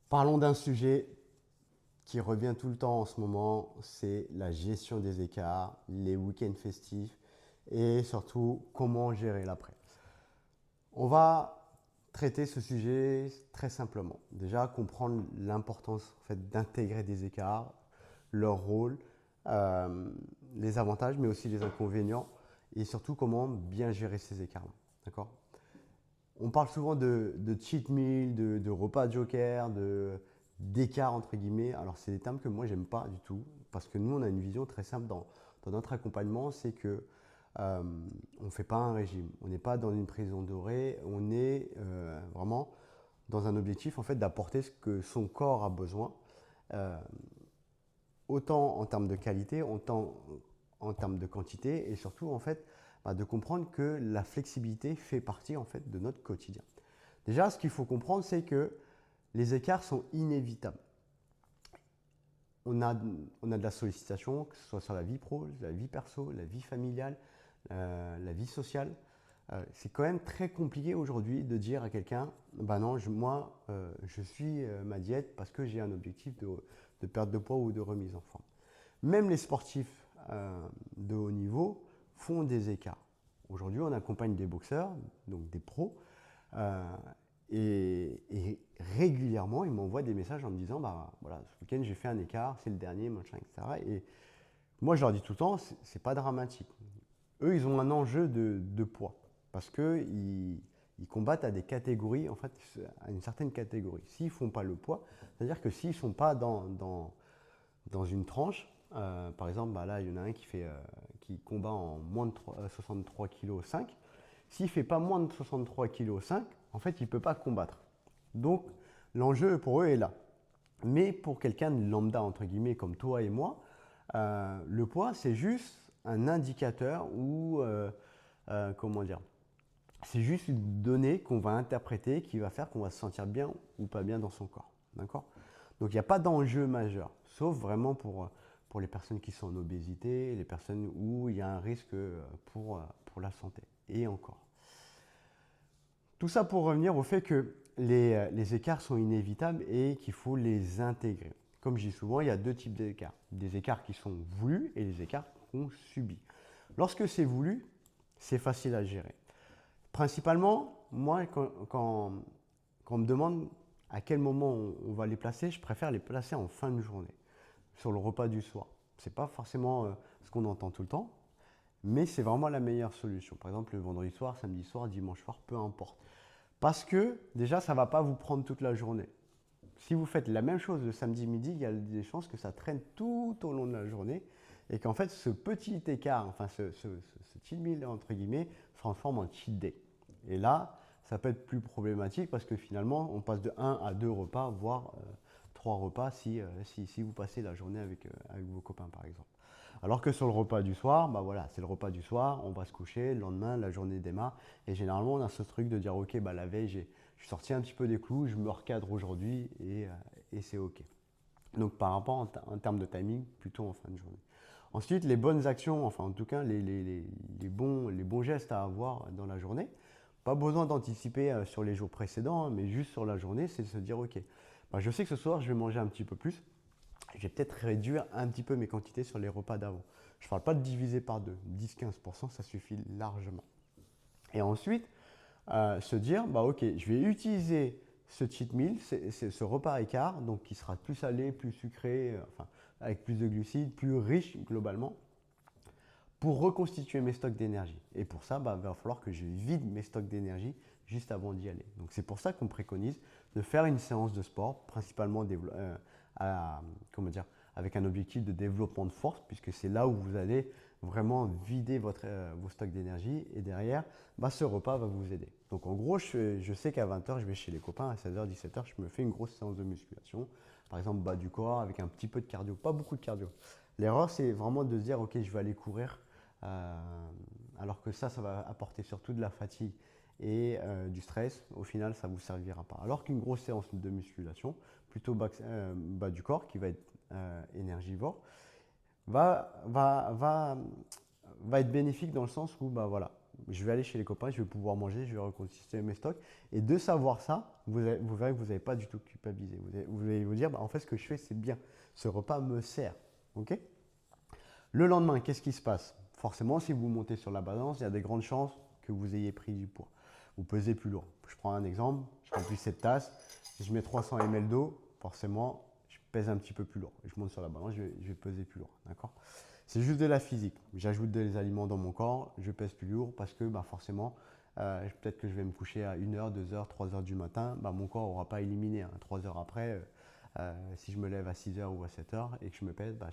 Parlons d'un sujet qui revient tout le temps en ce moment, c'est la gestion des écarts, les week-ends festifs et surtout comment gérer l'après. On va traiter ce sujet très simplement. Déjà, comprendre l'importance en fait, d'intégrer des écarts, leur rôle, euh, les avantages mais aussi les inconvénients et surtout comment bien gérer ces écarts. D'accord. On parle souvent de cheat meal, de repas joker, d'écart entre guillemets. Alors c'est des termes que moi j'aime pas du tout parce que nous on a une vision très simple dans notre accompagnement, c'est que on ne fait pas un régime, on n'est pas dans une prison dorée, on est vraiment dans un objectif en fait d'apporter ce que son corps a besoin, euh, autant en termes de qualité, autant en termes de quantité et surtout en fait de comprendre que la flexibilité fait partie en fait de notre quotidien. Déjà, ce qu'il faut comprendre, c'est que les écarts sont inévitables. On a de la sollicitation, que ce soit sur la vie pro, la vie perso, la vie familiale, la vie sociale. C'est quand même très compliqué aujourd'hui de dire à quelqu'un, bah non, je suis ma diète parce que j'ai un objectif de perte de poids ou de remise en forme. Même les sportifs de haut niveau font des écarts. Aujourd'hui, on accompagne des boxeurs, donc des pros, euh, et régulièrement, ils m'envoient des messages en me disant, bah voilà, ce week-end j'ai fait un écart, c'est le dernier, machin, etc. Et moi, je leur dis tout le temps, c'est pas dramatique. Eux, ils ont un enjeu de poids parce que ils combattent à des catégories, en fait, à une certaine catégorie. S'ils font pas le poids, c'est-à-dire que s'ils sont pas dans une tranche, par exemple, bah là, il y en a un qui combat en moins de 63 kg 5. S'il ne fait pas moins de 63 kg 5, en fait, il ne peut pas combattre. Donc, l'enjeu pour eux est là. Mais pour quelqu'un de lambda, entre guillemets, comme toi et moi, le poids, c'est juste un indicateur ou, comment dire, c'est juste une donnée qu'on va interpréter qui va faire qu'on va se sentir bien ou pas bien dans son corps. D'accord. Donc il n'y a pas d'enjeu majeur, sauf vraiment pour les personnes qui sont en obésité, les personnes où il y a un risque pour la santé. Et encore. Tout ça pour revenir au fait que les écarts sont inévitables et qu'il faut les intégrer. Comme je dis souvent, il y a deux types d'écarts. Des écarts qui sont voulus et des écarts qu'on subit. Lorsque c'est voulu, c'est facile à gérer. Principalement, moi, quand on me demande à quel moment on va les placer, je préfère les placer en fin de journée, sur le repas du soir. Ce n'est pas forcément ce qu'on entend tout le temps, mais c'est vraiment la meilleure solution. Par exemple, le vendredi soir, samedi soir, dimanche soir, peu importe. Parce que déjà, ça ne va pas vous prendre toute la journée. Si vous faites la même chose le samedi midi, il y a des chances que ça traîne tout au long de la journée et qu'en fait, ce petit écart, enfin ce cheat meal, entre guillemets, se transforme en cheat day. Et là, ça peut être plus problématique parce que finalement, on passe de un à 2 repas, voire 3 repas si vous passez la journée avec vos copains, par exemple. Alors que sur le repas du soir, bah voilà, c'est le repas du soir, on va se coucher, le lendemain, la journée démarre. Et généralement, on a ce truc de dire, ok, bah la veille, je suis sorti un petit peu des clous, je me recadre aujourd'hui et c'est ok. Donc par rapport en termes de timing, plutôt en fin de journée. Ensuite, les bonnes actions, enfin en tout cas les bons gestes à avoir dans la journée. Pas besoin d'anticiper sur les jours précédents, hein, mais juste sur la journée, c'est de se dire ok, bah, je sais que ce soir je vais manger un petit peu plus. Je vais peut-être réduire un petit peu mes quantités sur les repas d'avant. Je ne parle pas de diviser par deux. 10-15%, ça suffit largement. Et ensuite, se dire, bah ok, je vais utiliser ce cheat meal, ce repas écart, donc qui sera plus salé, plus sucré, enfin avec plus de glucides, plus riche globalement, pour reconstituer mes stocks d'énergie. Et pour ça, bah, il va falloir que je vide mes stocks d'énergie juste avant d'y aller. Donc c'est pour ça qu'on préconise de faire une séance de sport, principalement comment dire, avec un objectif de développement de force, puisque c'est là où vous allez vraiment vider vos stocks d'énergie. Et derrière, bah, ce repas va vous aider. Donc en gros, je sais qu'à 20h, je vais chez les copains, à 16h, 17h, je me fais une grosse séance de musculation. Par exemple, bas du corps avec un petit peu de cardio, pas beaucoup de cardio. L'erreur, c'est vraiment de se dire, ok, je vais aller courir alors que ça va apporter surtout de la fatigue et du stress. Au final, ça ne vous servira pas. Alors qu'une grosse séance de musculation, plutôt bas du corps, qui va être énergivore, va être bénéfique dans le sens où, bah, voilà, je vais aller chez les copains, je vais pouvoir manger, je vais reconstituer mes stocks. Et de savoir ça, vous verrez que vous n'avez pas du tout culpabilisé. Vous allez vous dire, bah, en fait, ce que je fais, c'est bien. Ce repas me sert. Ok. Le lendemain, qu'est-ce qui se passe? Forcément, si vous montez sur la balance, il y a des grandes chances que vous ayez pris du poids. Vous pesez plus lourd. Je prends un exemple, je remplis cette tasse, je mets 300 ml d'eau, forcément, je pèse un petit peu plus lourd. Je monte sur la balance, je vais peser plus lourd. D'accord. C'est juste de la physique. J'ajoute des aliments dans mon corps, je pèse plus lourd parce que bah, forcément, peut-être que je vais me coucher à 1h, 2h, 3h du matin, bah, mon corps n'aura pas éliminé. Hein. 3 heures après, si je me lève à 6h ou à 7h et que je me pèse, bah,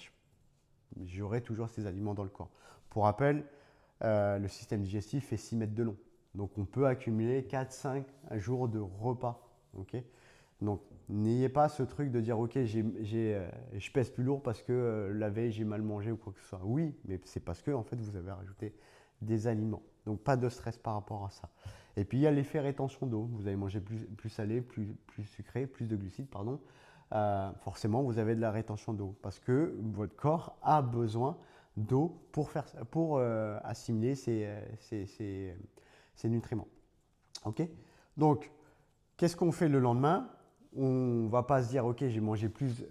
j'aurai toujours ces aliments dans le corps. Pour rappel, le système digestif fait 6 mètres de long. Donc on peut accumuler 4-5 jours de repas. Okay. Donc n'ayez pas ce truc de dire ok, je pèse plus lourd parce que la veille j'ai mal mangé ou quoi que ce soit. Oui, mais c'est parce que en fait vous avez rajouté des aliments. Donc pas de stress par rapport à ça. Et puis il y a l'effet rétention d'eau. Vous allez manger plus salé, plus sucré, plus de glucides, pardon. Forcément vous avez de la rétention d'eau parce que votre corps a besoin d'eau pour assimiler ces nutriments. Ok. Donc qu'est-ce qu'on fait le lendemain? On ne va pas se dire ok, j'ai mangé plus,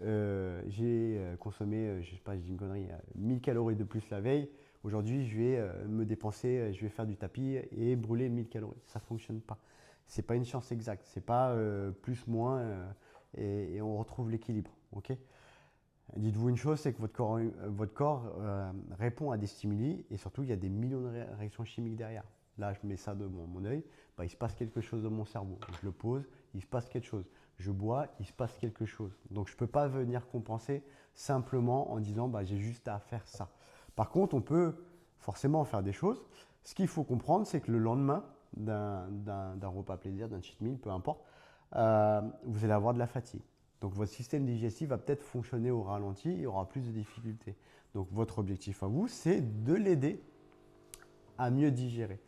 j'ai consommé, je sais pas, je dis une connerie, 1000 calories de plus la veille. Aujourd'hui, je vais me dépenser, je vais faire du tapis et brûler 1000 calories. Ça ne fonctionne pas. C'est pas une science exacte. C'est pas plus moins et on retrouve l'équilibre. Ok. Dites-vous une chose, c'est que votre corps répond à des stimuli et surtout il y a des millions de réactions chimiques derrière. Là, je mets ça devant mon œil, bah, il se passe quelque chose dans mon cerveau. Je le pose, il se passe quelque chose. Je bois, il se passe quelque chose. Donc je ne peux pas venir compenser simplement en disant bah, j'ai juste à faire ça. Par contre, on peut forcément faire des choses. Ce qu'il faut comprendre, c'est que le lendemain d'un repas plaisir, d'un cheat meal, peu importe, vous allez avoir de la fatigue. Donc votre système digestif va peut-être fonctionner au ralenti, il y aura plus de difficultés. Donc votre objectif à vous, c'est de l'aider à mieux digérer.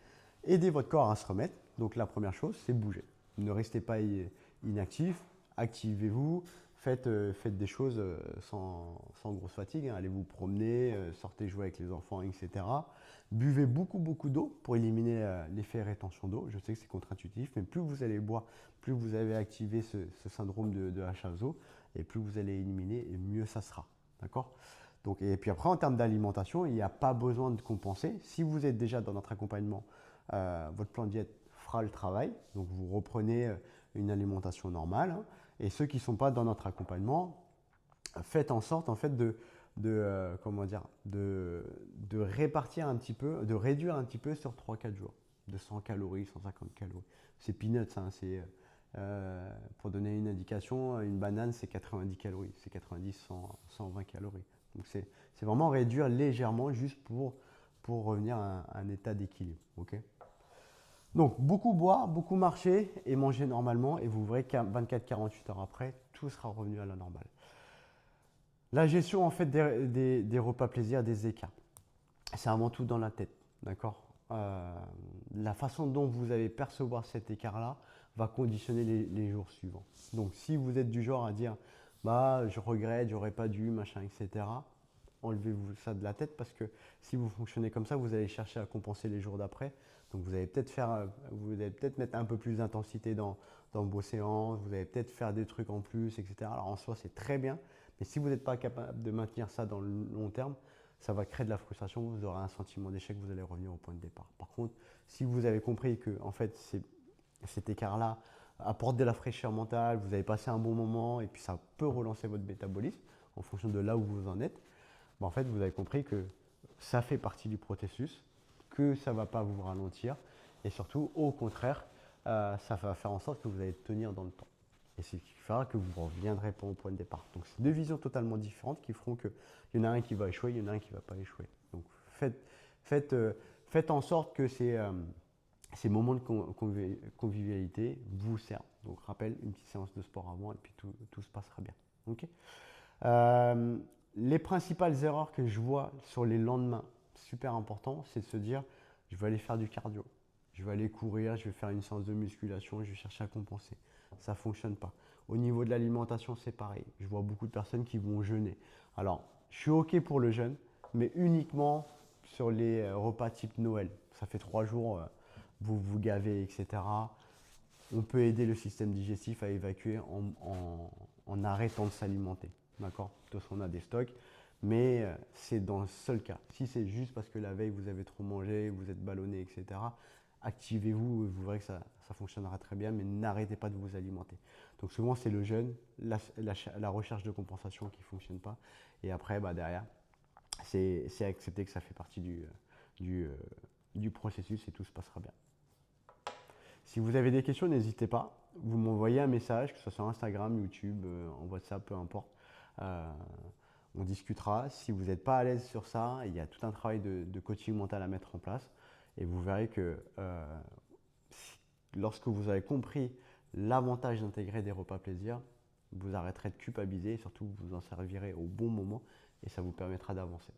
Aider votre corps à se remettre. Donc la première chose, c'est bouger. Ne restez pas inactif, activez-vous, faites des choses sans grosse fatigue. Hein. Allez vous promener, sortez jouer avec les enfants, etc. Buvez beaucoup d'eau pour éliminer l'effet rétention d'eau. Je sais que c'est contre-intuitif, mais plus vous allez boire, plus vous avez activé ce syndrome de H2O, et plus vous allez éliminer, et mieux ça sera. D'accord? Donc, et puis après, en termes d'alimentation, il n'y a pas besoin de compenser. Si vous êtes déjà dans notre accompagnement, votre plan de diète fera le travail. Donc, vous reprenez une alimentation normale. Hein. Et ceux qui ne sont pas dans notre accompagnement, faites en sorte en fait comment dire, de répartir un petit peu, de réduire un petit peu sur 3-4 jours. De 100 calories, 150 calories. C'est peanuts, hein, pour donner une indication, une banane c'est 90 calories, c'est 90, 100, 120 calories. Donc c'est vraiment réduire légèrement juste pour revenir à un état d'équilibre. Okay. Donc beaucoup boire, beaucoup marcher et manger normalement et vous verrez qu'à 24-48 heures après, tout sera revenu à la normale. La gestion en fait des repas plaisir, des écarts, c'est avant tout dans la tête, d'accord. La façon dont vous allez percevoir cet écart-là va conditionner les jours suivants. Donc si vous êtes du genre à dire bah je regrette, j'aurais pas dû, machin, etc. Enlevez-vous ça de la tête parce que si vous fonctionnez comme ça, vous allez chercher à compenser les jours d'après. Donc vous allez peut-être mettre un peu plus d'intensité dans vos séances, vous allez peut-être faire des trucs en plus, etc. Alors en soi c'est très bien, mais si vous n'êtes pas capable de maintenir ça dans le long terme, ça va créer de la frustration, vous aurez un sentiment d'échec, vous allez revenir au point de départ. Par contre, si vous avez compris que en fait, cet écart-là apporte de la fraîcheur mentale, vous avez passé un bon moment et puis ça peut relancer votre métabolisme en fonction de là où vous en êtes, en fait, vous avez compris que ça fait partie du processus, que ça ne va pas vous ralentir et surtout, au contraire, ça va faire en sorte que vous allez tenir dans le temps. Et c'est ce qui fera que vous ne reviendrez pas au point de départ. Donc, c'est deux visions totalement différentes qui feront qu'il y en a un qui va échouer, il y en a un qui ne va pas échouer. Donc, faites en sorte que ces moments de convivialité vous servent. Donc, rappel, une petite séance de sport avant et puis tout se passera bien. Okay. Les principales erreurs que je vois sur les lendemains, super important, c'est de se dire je vais aller faire du cardio, je vais aller courir, je vais faire une séance de musculation, je vais chercher à compenser. Ça ne fonctionne pas. Au niveau de l'alimentation, c'est pareil. Je vois beaucoup de personnes qui vont jeûner. Alors, je suis OK pour le jeûne, mais uniquement sur les repas type Noël. Ça fait 3 jours, vous vous gavez, etc. On peut aider le système digestif à évacuer en arrêtant de s'alimenter. D'accord? De toute façon, on a des stocks, mais c'est dans le seul cas. Si c'est juste parce que la veille, vous avez trop mangé, vous êtes ballonné, etc., activez-vous, vous verrez que ça fonctionnera très bien, mais n'arrêtez pas de vous alimenter. Donc souvent, c'est le jeûne, la recherche de compensation qui ne fonctionne pas. Et après, derrière, c'est accepter que ça fait partie du processus et tout se passera bien. Si vous avez des questions, n'hésitez pas. Vous m'envoyez un message, que ce soit sur Instagram, YouTube, en WhatsApp, peu importe. On discutera. Si vous n'êtes pas à l'aise sur ça, il y a tout un travail de coaching mental à mettre en place. Et vous verrez que lorsque vous avez compris l'avantage d'intégrer des repas plaisir, vous arrêterez de culpabiliser et surtout vous en servirez au bon moment et ça vous permettra d'avancer.